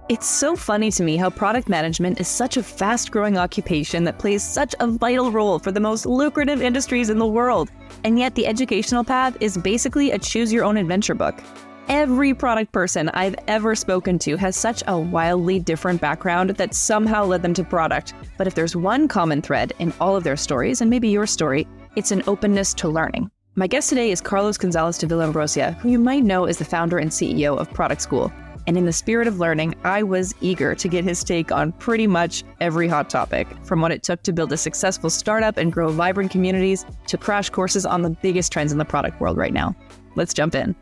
It's so funny to me how product management is such a fast-growing occupation that plays such a vital role for the most lucrative industries in the world. And yet the educational path is basically a choose-your-own-adventure book. Every product person I've ever spoken to has such a wildly different background that somehow led them to product. But if there's one common thread in all of their stories, and maybe your story, it's an openness to learning. My guest today is Carlos Gonzáles de Villaumbrosia, who you might know as the founder and CEO of Product School. And in the spirit of learning, I was eager to get his take on pretty much every hot topic, from what it took to build a successful startup and grow vibrant communities to crash courses on the biggest trends in the product world right now. Let's jump in.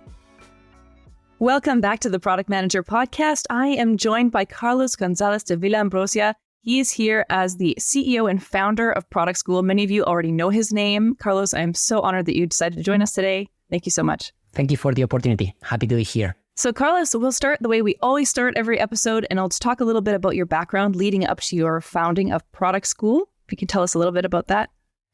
Welcome back to the Product Manager Podcast. I am joined by Carlos Gonzáles de Villaumbrosia. He is here as the CEO and founder of Product School. Many of you already know his name. Carlos, I am so honored that you decided to join us today. Thank you so much. Thank you for the opportunity. Happy to be here. So Carlos, we'll start the way we always start every episode, and I'll just talk a little bit about your background leading up to your founding of Product School. If you can tell us a little bit about that.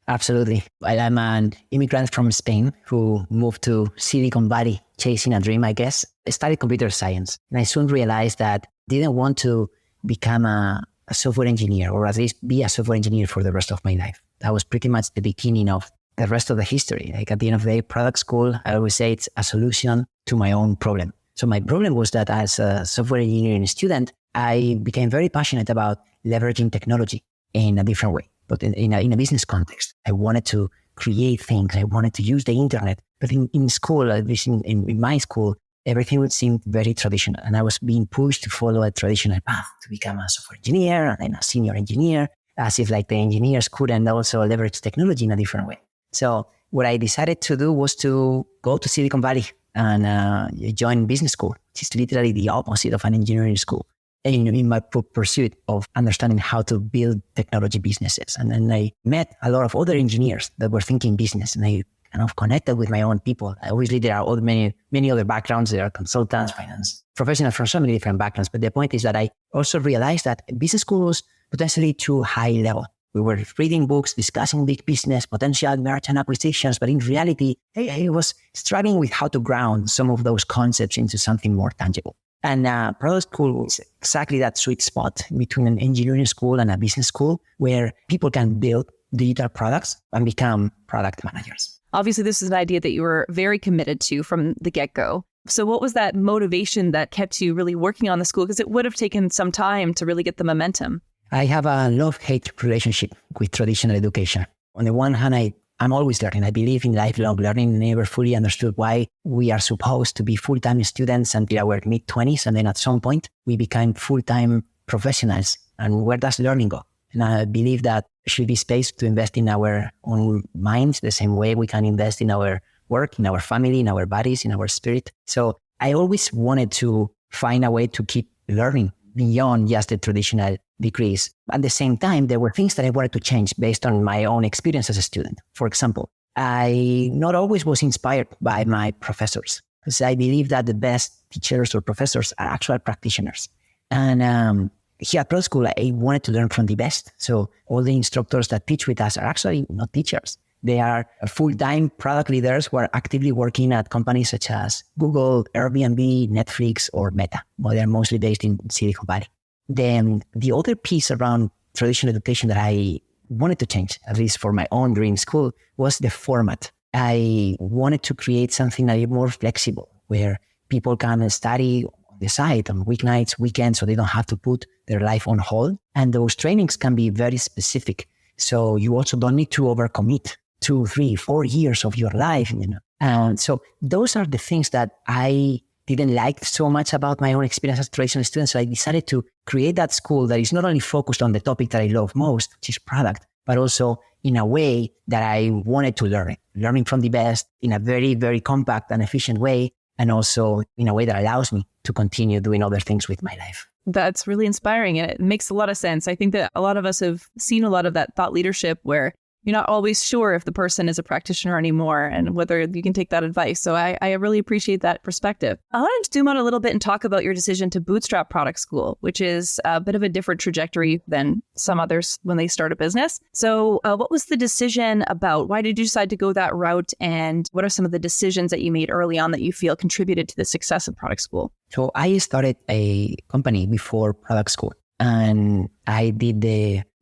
Absolutely. I'm an immigrant from Spain who moved to Silicon Valley chasing a dream, I guess. I studied computer science, and I soon realized that I didn't want to become a software engineer, or at least be a software engineer for the rest of my life. That was pretty much the beginning of the rest of the history. Like at the end of the day, Product School, I always say it's a solution to my own problem. So my problem was that as a software engineering student, I became very passionate about leveraging technology in a different way, but in a business context. I wanted to create things. I wanted to use the internet. But in school, at least in my school, everything would seem very traditional. And I was being pushed to follow a traditional path to become a software engineer and then a senior engineer, as if like the engineers couldn't also leverage technology in a different way. So what I decided to do was to go to Silicon Valley and join business school, which is literally the opposite of an engineering school, in my pursuit of understanding how to build technology businesses. And then I met a lot of other engineers that were thinking business, and I kind of connected with my own people. Obviously, there are many other backgrounds. There are consultants, finance professionals from so many different backgrounds. But the point is that I also realized that business school was potentially too high level. We were reading books, discussing big business, potential merger and acquisitions, but in reality, I was struggling with how to ground some of those concepts into something more tangible. And Product School is exactly that sweet spot between an engineering school and a business school where people can build digital products and become product managers. Obviously, this is an idea that you were very committed to from the get-go. So what was that motivation that kept you really working on the school? Because it would have taken some time to really get the momentum. I have a love-hate relationship with traditional education. On the one hand, I'm always learning. I believe in lifelong learning. I never fully understood why we are supposed to be full-time students until our mid-20s. And then at some point, we become full-time professionals. And where does learning go? And I believe that there should be space to invest in our own minds the same way we can invest in our work, in our family, in our bodies, in our spirit. So I always wanted to find a way to keep learning beyond just the traditional degrees. At the same time, there were things that I wanted to change based on my own experience as a student. For example, I not always was inspired by my professors, because I believe that the best teachers or professors are actual practitioners. And here at Product School, I wanted to learn from the best. So all the instructors that teach with us are actually not teachers. They are full-time product leaders who are actively working at companies such as Google, Airbnb, Netflix, or Meta. Well, they're mostly based in Silicon Valley. Then the other piece around traditional education that I wanted to change, at least for my own dream school, was the format. I wanted to create something that is more flexible, where people can study on the side on weeknights, weekends, so they don't have to put their life on hold. And those trainings can be very specific. So you also don't need to overcommit 2, 3, 4 years of your life, And so those are the things that I didn't like so much about my own experience as a traditional student. So I decided to create that school that is not only focused on the topic that I love most, which is product, but also in a way that I wanted to learning from the best in a very, very compact and efficient way. And also in a way that allows me to continue doing other things with my life. That's really inspiring. And it makes a lot of sense. I think that a lot of us have seen a lot of that thought leadership where you're not always sure if the person is a practitioner anymore and whether you can take that advice. So I really appreciate that perspective. I want to zoom out a little bit and talk about your decision to bootstrap product school, which is a bit of a different trajectory than some others when they start a business. So what was the decision about? Why did you decide to go that route? And what are some of the decisions that you made early on that you feel contributed to the success of product school? So I started a company before product school, and I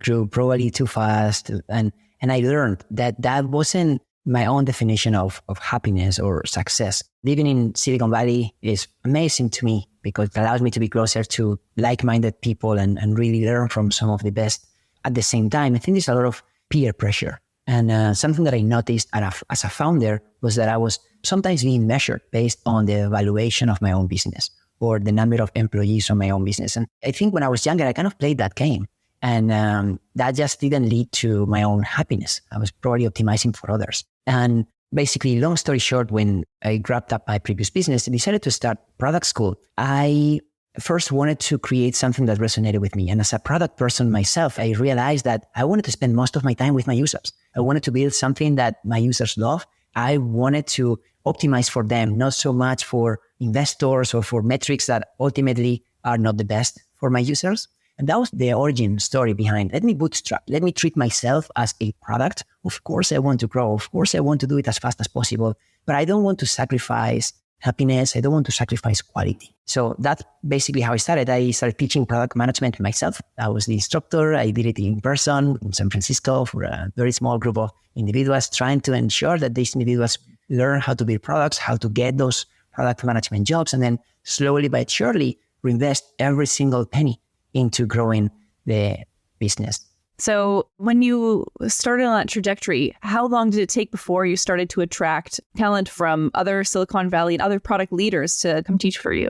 grew probably too fast. And I learned that wasn't my own definition of happiness or success. Living in Silicon Valley is amazing to me because it allows me to be closer to like-minded people and really learn from some of the best. At the same time, I think there's a lot of peer pressure. And something that I noticed as a founder was that I was sometimes being measured based on the valuation of my own business or the number of employees on my own business. And I think when I was younger, I kind of played that game. And that just didn't lead to my own happiness. I was probably optimizing for others. And basically, long story short, when I wrapped up my previous business and decided to start product school, I first wanted to create something that resonated with me. And as a product person myself, I realized that I wanted to spend most of my time with my users. I wanted to build something that my users love. I wanted to optimize for them, not so much for investors or for metrics that ultimately are not the best for my users. And that was the origin story behind, let me bootstrap, let me treat myself as a product. Of course, I want to grow. Of course, I want to do it as fast as possible, but I don't want to sacrifice happiness. I don't want to sacrifice quality. So that's basically how I started. I started teaching product management myself. I was the instructor. I did it in person in San Francisco for a very small group of individuals, trying to ensure that these individuals learn how to build products, how to get those product management jobs, and then slowly but surely reinvest every single penny into growing the business. So when you started on that trajectory, how long did it take before you started to attract talent from other Silicon Valley and other product leaders to come teach for you?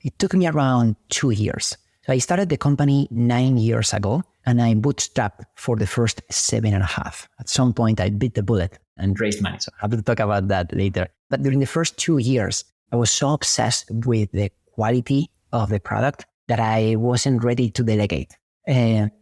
It took me around 2 years. So I started the company 9 years ago, and I bootstrapped for the first 7.5. At some point, I bit the bullet and raised money. So I will talk about that later. But during the first 2 years, I was so obsessed with the quality of the product that I wasn't ready to delegate.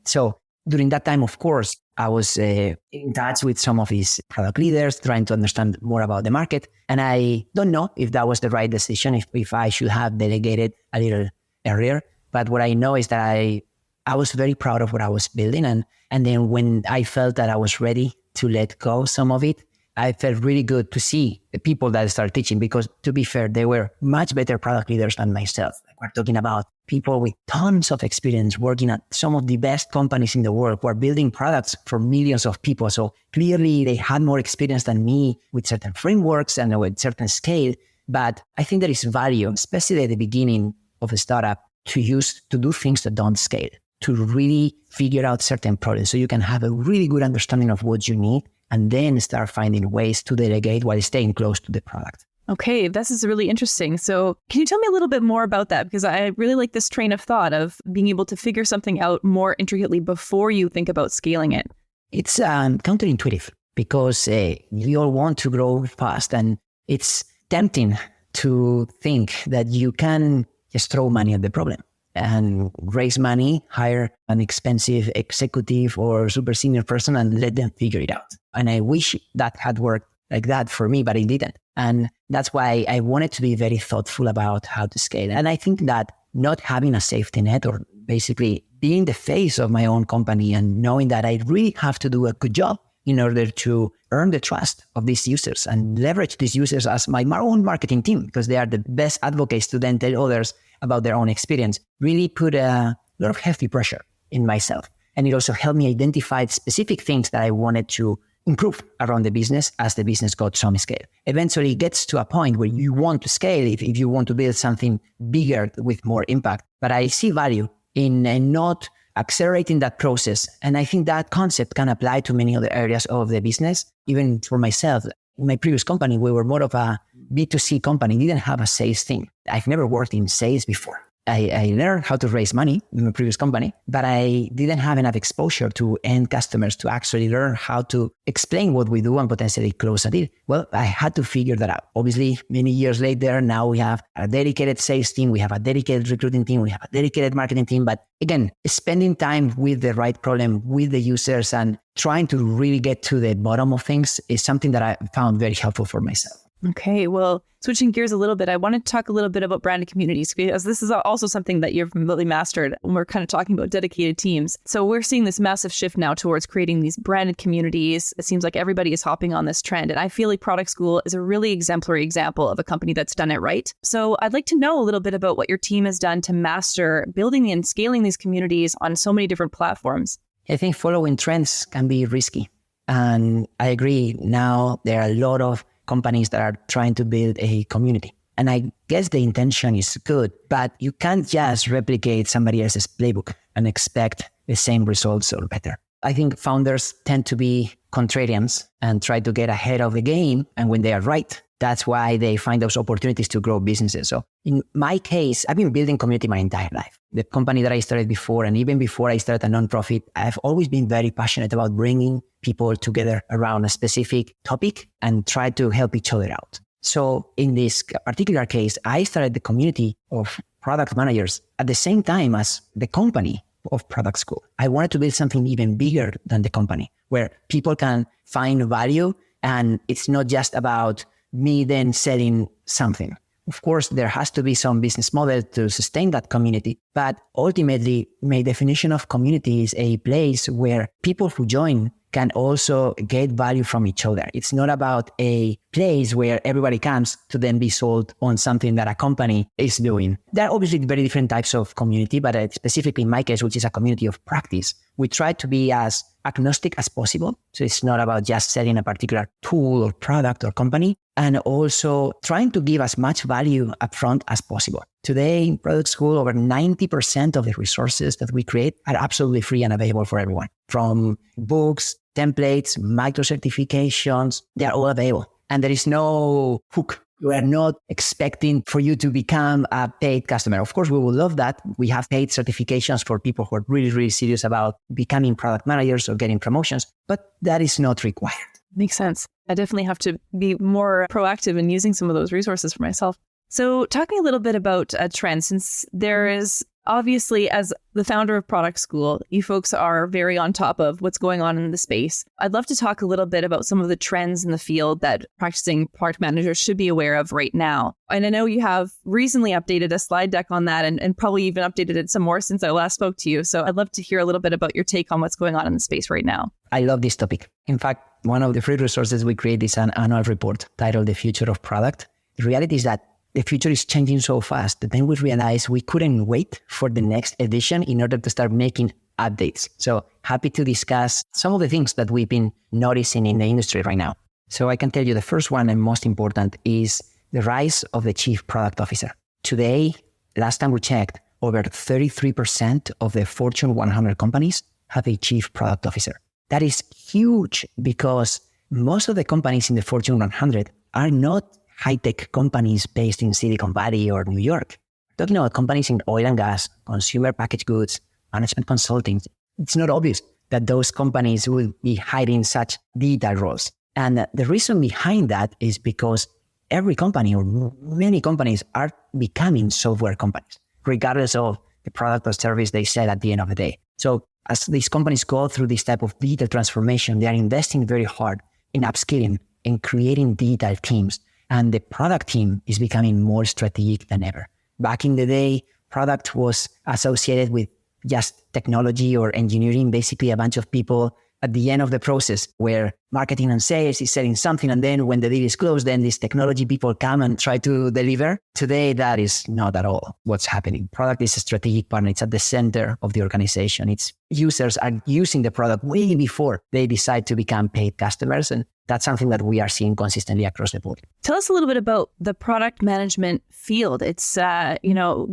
So during that time, of course, I was in touch with some of these product leaders, trying to understand more about the market. And I don't know if that was the right decision, if I should have delegated a little earlier. But what I know is that I was very proud of what I was building. And then when I felt that I was ready to let go some of it, I felt really good to see the people that I started teaching, because to be fair, they were much better product leaders than myself. Like, we're talking about people with tons of experience working at some of the best companies in the world who are building products for millions of people. So clearly they had more experience than me with certain frameworks and with certain scale. But I think there is value, especially at the beginning of a startup, to do things that don't scale, to really figure out certain problems so you can have a really good understanding of what you need and then start finding ways to delegate while staying close to the product. Okay, this is really interesting. So can you tell me a little bit more about that? Because I really like this train of thought of being able to figure something out more intricately before you think about scaling it. It's counterintuitive because we all want to grow fast, and it's tempting to think that you can just throw money at the problem and raise money, hire an expensive executive or super senior person and let them figure it out. And I wish that had worked like that for me, but it didn't. And that's why I wanted to be very thoughtful about how to scale. And I think that not having a safety net, or basically being the face of my own company and knowing that I really have to do a good job in order to earn the trust of these users and leverage these users as my own marketing team, because they are the best advocates to then tell others about their own experience, really put a lot of hefty pressure in myself. And it also helped me identify specific things that I wanted to improve around the business as the business got some scale. Eventually it gets to a point where you want to scale if you want to build something bigger with more impact. But I see value in not accelerating that process. And I think that concept can apply to many other areas of the business. Even for myself, in my previous company, we were more of a B2C company, didn't have a sales team. I've never worked in sales before. I learned how to raise money in my previous company, but I didn't have enough exposure to end customers to actually learn how to explain what we do and potentially close a deal. Well, I had to figure that out. Obviously, many years later, now we have a dedicated sales team, we have a dedicated recruiting team, we have a dedicated marketing team. But again, spending time with the right problem, with the users, and trying to really get to the bottom of things is something that I found very helpful for myself. Okay, well, switching gears a little bit, I want to talk a little bit about branded communities, because this is also something that you've really mastered when we're kind of talking about dedicated teams. So we're seeing this massive shift now towards creating these branded communities. It seems like everybody is hopping on this trend. And I feel like Product School is a really exemplary example of a company that's done it right. So I'd like to know a little bit about what your team has done to master building and scaling these communities on so many different platforms. I think following trends can be risky. And I agree. Now there are a lot of companies that are trying to build a community. And I guess the intention is good, but you can't just replicate somebody else's playbook and expect the same results or better. I think founders tend to be contrarians and try to get ahead of the game. And when they are right, that's why they find those opportunities to grow businesses. So in my case, I've been building community my entire life. The company that I started before, and even before I started a nonprofit, I've always been very passionate about bringing people together around a specific topic and try to help each other out. So in this particular case, I started the community of product managers at the same time as the company of Product School. I wanted to build something even bigger than the company, where people can find value, and it's not just about me then selling something. Of course, there has to be some business model to sustain that community, but ultimately, my definition of community is a place where people who join can also get value from each other. It's not about a place where everybody comes to then be sold on something that a company is doing. There are obviously very different types of community, but specifically in my case, which is a community of practice, we try to be as agnostic as possible. So it's not about just selling a particular tool or product or company, and also trying to give as much value upfront as possible. Today in Product School, over 90% of the resources that we create are absolutely free and available for everyone. From books, templates, micro-certifications, they're all available. And there is no hook. We are not expecting for you to become a paid customer. Of course, we would love that. We have paid certifications for people who are really, really serious about becoming product managers or getting promotions, but that is not required. Makes sense. I definitely have to be more proactive in using some of those resources for myself. So talking a little bit about trends, since there is obviously, as the founder of Product School, you folks are very on top of what's going on in the space. I'd love to talk a little bit about some of the trends in the field that practicing product managers should be aware of right now. And I know you have recently updated a slide deck on that and probably even updated it some more since I last spoke to you. So I'd love to hear a little bit about your take on what's going on in the space right now. I love this topic. In fact, one of the free resources we create is an annual report titled The Future of Product. The reality is that the future is changing so fast that then we realized we couldn't wait for the next edition in order to start making updates. So happy to discuss some of the things that we've been noticing in the industry right now. So I can tell you the first one and most important is the rise of the Chief Product Officer. Today, last time we checked, over 33% of the Fortune 100 companies have a Chief Product Officer. That is huge because most of the companies in the Fortune 100 are not high-tech companies based in Silicon Valley or New York. We're talking about companies in oil and gas, consumer packaged goods, management consulting. It's not obvious that those companies will be hiding such digital roles. And the reason behind that is because every company or many companies are becoming software companies, regardless of the product or service they sell at the end of the day. So as these companies go through this type of digital transformation, they are investing very hard in upskilling, in creating digital teams. And the product team is becoming more strategic than ever. Back in the day, product was associated with just technology or engineering, basically a bunch of people at the end of the process where marketing and sales is selling something. And then when the deal is closed, then these technology people come and try to deliver. Today, that is not at all what's happening. Product is a strategic partner. It's at the center of the organization. It's users are using the product way before they decide to become paid customers. And that's something that we are seeing consistently across the board. Tell us a little bit about the product management field. It's,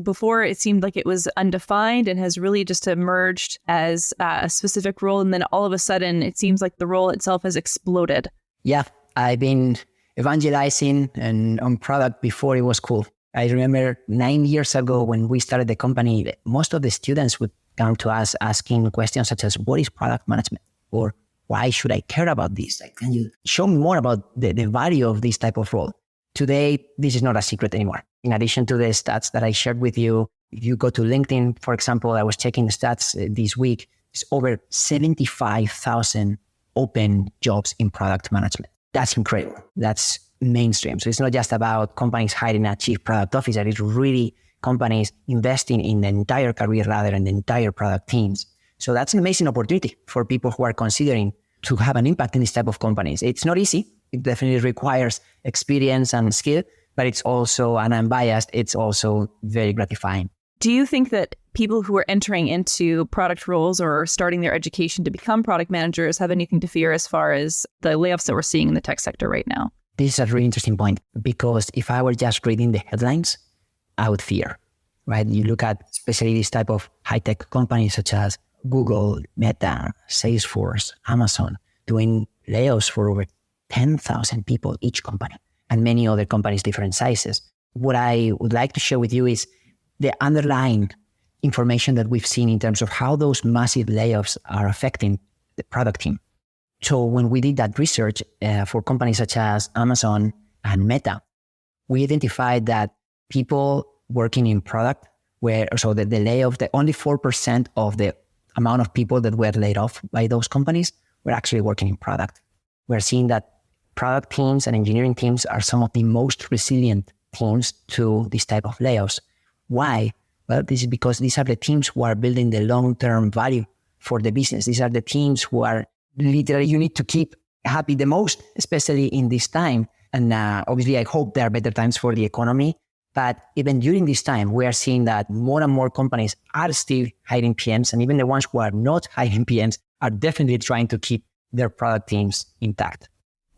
before it seemed like it was undefined and has really just emerged as a specific role. And then all of a sudden, it seems like the role itself has exploded. Yeah, I've been evangelizing and on product before it was cool. I remember 9 years ago when we started the company, most of the students would come to us asking questions such as, what is product management? Or why should I care about this? Like, can you show me more about the value of this type of role? Today, this is not a secret anymore. In addition to the stats that I shared with you, if you go to LinkedIn, for example, I was checking the stats this week, it's over 75,000 open jobs in product management. That's incredible. That's mainstream. So it's not just about companies hiring a chief product officer. It's really companies investing in the entire career ladder and the entire product teams. So that's an amazing opportunity for people who are considering to have an impact in this type of companies. It's not easy. It definitely requires experience and skill, but it's also, and I'm biased, it's also very gratifying. Do you think that people who are entering into product roles or starting their education to become product managers have anything to fear as far as the layoffs that we're seeing in the tech sector right now? This is a really interesting point, because if I were just reading the headlines, I would fear, right? You look at especially this type of high-tech companies such as Google, Meta, Salesforce, Amazon, doing layoffs for over 10,000 people each company, and many other companies, different sizes. What I would like to share with you is the underlying information that we've seen in terms of how those massive layoffs are affecting the product team. So when we did that research for companies such as Amazon and Meta, we identified that people working in product the layoff, only 4% of the amount of people that were laid off by those companies were actually working in product. We're seeing that product teams and engineering teams are some of the most resilient teams to this type of layoffs. Why? Well, this is because these are the teams who are building the long-term value for the business. These are the teams who are literally you need to keep happy the most, especially in this time. And obviously, I hope there are better times for the economy. But even during this time, we are seeing that more and more companies are still hiring PMs. And even the ones who are not hiring PMs are definitely trying to keep their product teams intact.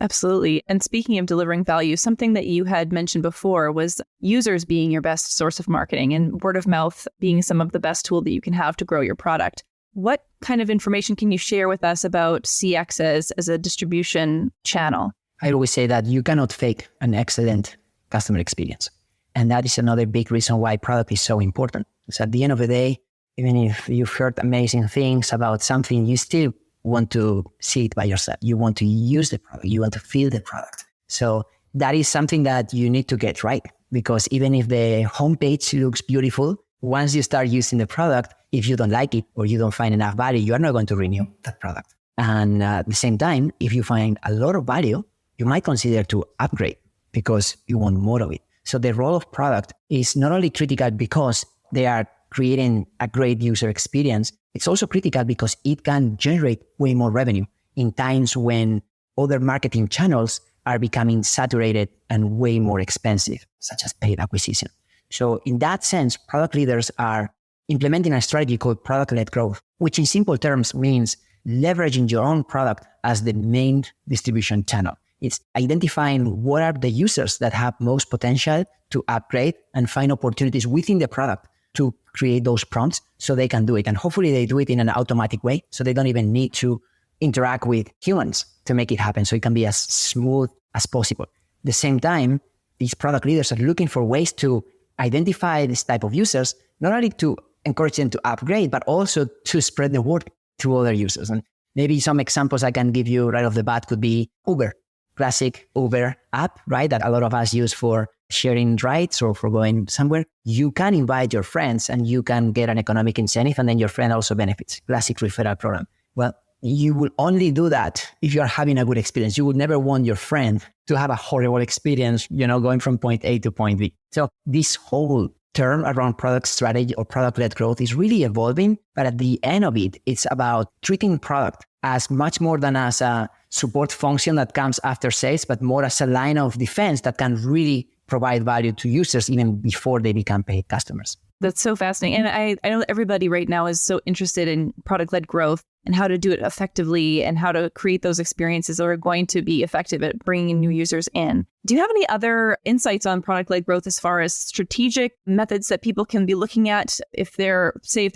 Absolutely. And speaking of delivering value, something that you had mentioned before was users being your best source of marketing and word of mouth being some of the best tool that you can have to grow your product. What kind of information can you share with us about CX as a distribution channel? I always say that you cannot fake an excellent customer experience. And that is another big reason why product is so important. Because at the end of the day, even if you've heard amazing things about something, you still want to see it by yourself. You want to use the product. You want to feel the product. So that is something that you need to get right. Because even if the homepage looks beautiful, once you start using the product, if you don't like it or you don't find enough value, you are not going to renew that product. And at the same time, if you find a lot of value, you might consider to upgrade because you want more of it. So the role of product is not only critical because they are creating a great user experience, it's also critical because it can generate way more revenue in times when other marketing channels are becoming saturated and way more expensive, such as paid acquisition. So in that sense, product leaders are implementing a strategy called product-led growth, which in simple terms means leveraging your own product as the main distribution channel. It's identifying what are the users that have most potential to upgrade and find opportunities within the product to create those prompts so they can do it. And hopefully they do it in an automatic way so they don't even need to interact with humans to make it happen. So it can be as smooth as possible. At the same time, these product leaders are looking for ways to identify this type of users, not only to encourage them to upgrade, but also to spread the word to other users. And maybe some examples I can give you right off the bat could be Uber, classic Uber app, right? That a lot of us use for sharing rides or for going somewhere. You can invite your friends and you can get an economic incentive and then your friend also benefits. Classic referral program. Well, you will only do that if you're having a good experience. You would never want your friend to have a horrible experience, going from point A to point B. So this whole term around product strategy or product-led growth is really evolving. But at the end of it, it's about treating product as much more than as a support function that comes after sales, but more as a line of defense that can really provide value to users even before they become paid customers. That's so fascinating. And I know that everybody right now is so interested in product-led growth and how to do it effectively and how to create those experiences that are going to be effective at bringing new users in. Do you have any other insights on product-led growth as far as strategic methods that people can be looking at if their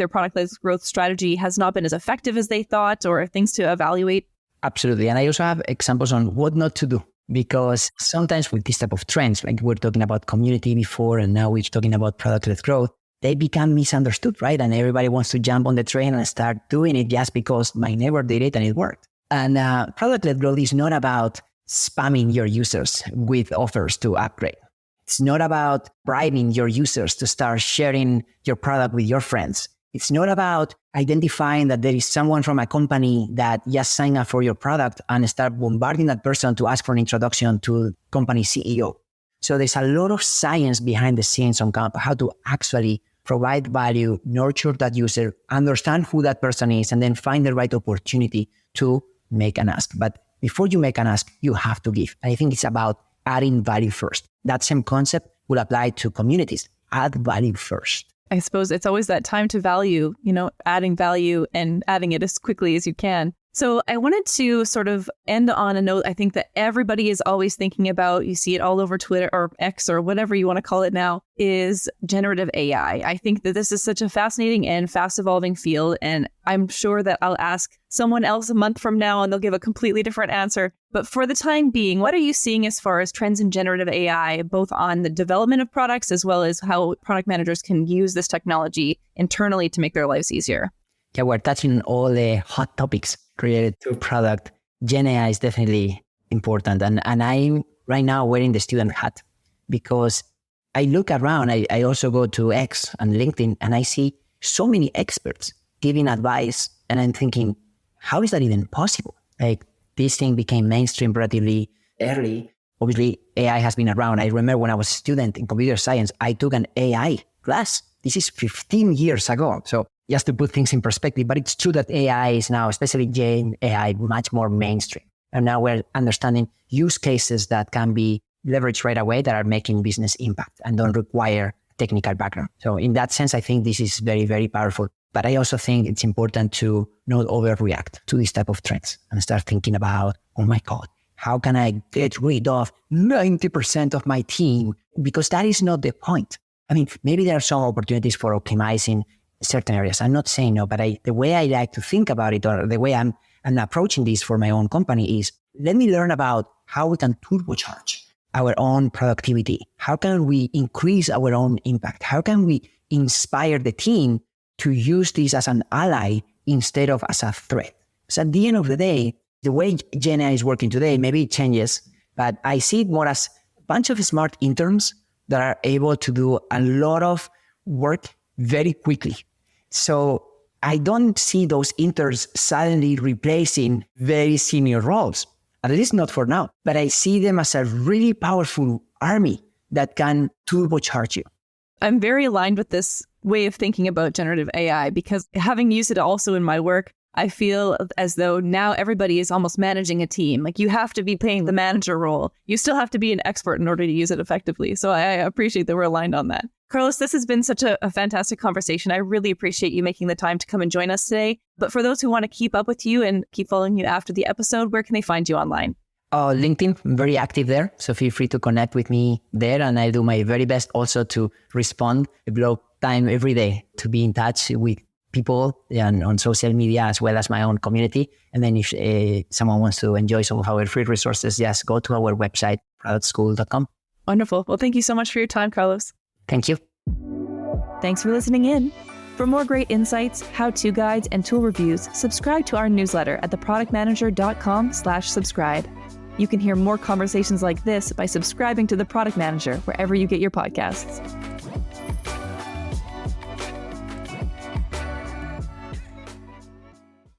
product-led growth strategy has not been as effective as they thought, or things to evaluate? Absolutely. And I also have examples on what not to do Because sometimes with this type of trends, like we're talking about community before, and now we're talking about product-led growth, they become misunderstood, right? And everybody wants to jump on the train and start doing it just because my neighbor did it and it worked. And product-led growth is not about spamming your users with offers to upgrade. It's not about bribing your users to start sharing your product with your friends. It's not about identifying that there is someone from a company that just signed up for your product and start bombarding that person to ask for an introduction to company CEO. So there's a lot of science behind the scenes on how to actually provide value, nurture that user, understand who that person is, and then find the right opportunity to make an ask. But before you make an ask, you have to give. And I think it's about adding value first. That same concept will apply to communities. Add value first. I suppose it's always that time to value, adding value and adding it as quickly as you can. So I wanted to sort of end on a note I think that everybody is always thinking about, you see it all over Twitter or X or whatever you want to call it now, is generative AI. I think that this is such a fascinating and fast evolving field. And I'm sure that I'll ask someone else a month from now and they'll give a completely different answer. But for the time being, what are you seeing as far as trends in generative AI, both on the development of products as well as how product managers can use this technology internally to make their lives easier? Yeah, we're touching all the hot topics related to product. Gen AI is definitely important. And I'm right now wearing the student hat because I look around, I also go to X and LinkedIn, and I see so many experts giving advice. And I'm thinking, how is that even possible? Like, this thing became mainstream relatively early. Obviously, AI has been around. I remember when I was a student in computer science, I took an AI class. This is 15 years ago. So just to put things in perspective, but it's true that AI is now, especially Gen AI, much more mainstream. And now we're understanding use cases that can be leveraged right away that are making business impact and don't require technical background. So in that sense, I think this is very, very powerful. But I also think it's important to not overreact to this type of trends and start thinking about, oh my God, how can I get rid of 90% of my team? Because that is not the point. I mean, maybe there are some opportunities for optimizing certain areas. I'm not saying no, but the way I like to think about it, or the way I'm approaching this for my own company, is let me learn about how we can turbocharge our own productivity. How can we increase our own impact? How can we inspire the team to use this as an ally instead of as a threat? So at the end of the day, the way Gen AI is working today, maybe it changes, but I see it more as a bunch of smart interns that are able to do a lot of work very quickly. So I don't see those interns suddenly replacing very senior roles, at least not for now. But I see them as a really powerful army that can turbocharge you. I'm very aligned with this way of thinking about generative AI because having used it also in my work, I feel as though now everybody is almost managing a team. Like, you have to be playing the manager role. You still have to be an expert in order to use it effectively. So I appreciate that we're aligned on that. Carlos, this has been such a fantastic conversation. I really appreciate you making the time to come and join us today. But for those who want to keep up with you and keep following you after the episode, where can they find you online? LinkedIn, I'm very active there. So feel free to connect with me there. And I do my very best also to respond. I block time every day to be in touch with people and on social media as well as my own community. And then if someone wants to enjoy some of our free resources, just go to our website, productschool.com. Wonderful. Well, thank you so much for your time, Carlos. Thank you. Thanks for listening in. For more great insights, how-to guides, and tool reviews, subscribe to our newsletter at theproductmanager.com/subscribe. You can hear more conversations like this by subscribing to The Product Manager wherever you get your podcasts.